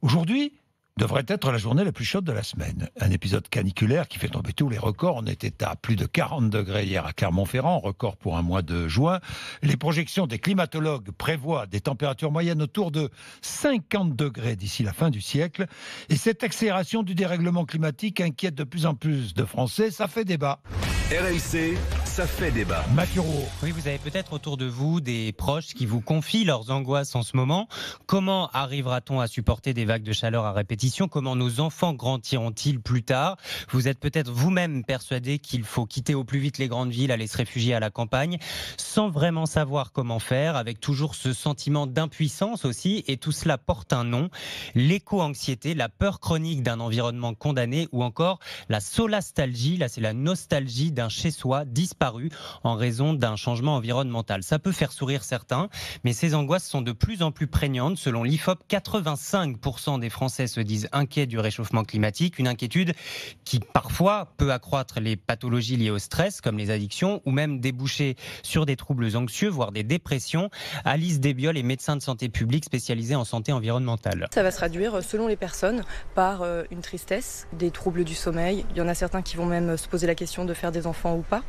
Aujourd'hui devrait être la journée la plus chaude de la semaine. Un épisode caniculaire qui fait tomber tous les records. On était à plus de 40 degrés hier à Clermont-Ferrand, record pour un mois de juin. Les projections des climatologues prévoient des températures moyennes autour de 50 degrés d'ici la fin du siècle. Et cette accélération du dérèglement climatique inquiète de plus en plus de Français. Ça fait débat. RMC, ça fait débat. Mathieu Rouault. Oui, vous avez peut-être autour de vous des proches qui vous confient leurs angoisses en ce moment. Comment arrivera-t-on à supporter des vagues de chaleur à répétition ? Comment nos enfants grandiront-ils plus tard ? Vous êtes peut-être vous-même persuadé qu'il faut quitter au plus vite les grandes villes, aller se réfugier à la campagne, sans vraiment savoir comment faire, avec toujours ce sentiment d'impuissance aussi, et tout cela porte un nom, l'éco-anxiété, la peur chronique d'un environnement condamné, ou encore la solastalgie, là c'est la nostalgie d'un chez-soi disparu en raison d'un changement environnemental. Ça peut faire sourire certains, mais ces angoisses sont de plus en plus prégnantes. Selon l'IFOP, 85% des Français se disent inquiets du réchauffement climatique, une inquiétude qui parfois peut accroître les pathologies liées au stress, comme les addictions, ou même déboucher sur des troubles anxieux, voire des dépressions. Alice Desbiol est médecin de santé publique spécialisée en santé environnementale. Ça va se traduire, selon les personnes, par une tristesse, des troubles du sommeil. Il y en a certains qui vont même se poser la question de faire des enfants ou pas.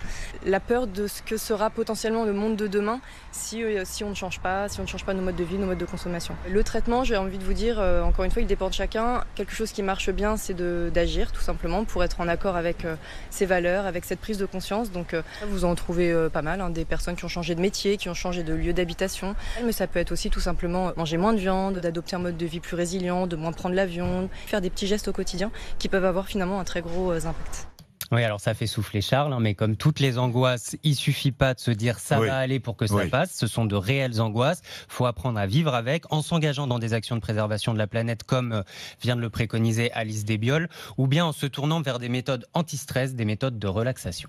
La peur de ce que sera potentiellement le monde de demain si on ne change pas, nos modes de vie, nos modes de consommation. Le traitement, j'ai envie de vous dire, encore une fois, il dépend de chacun. Quelque chose qui marche bien, c'est d'agir tout simplement pour être en accord avec ses valeurs, avec cette prise de conscience. Donc vous en trouvez pas mal, des personnes qui ont changé de métier, qui ont changé de lieu d'habitation. Mais ça peut être aussi tout simplement manger moins de viande, d'adopter un mode de vie plus résilient, de moins prendre l'avion, faire des petits gestes au quotidien qui peuvent avoir finalement un très gros impact. Oui, alors ça fait souffler Charles, mais comme toutes les angoisses, il suffit pas de se dire ça va aller pour que ça passe. Ce sont de réelles angoisses. Il faut apprendre à vivre avec, en s'engageant dans des actions de préservation de la planète, comme vient de le préconiser Alice Desbiol, ou bien en se tournant vers des méthodes anti-stress, des méthodes de relaxation.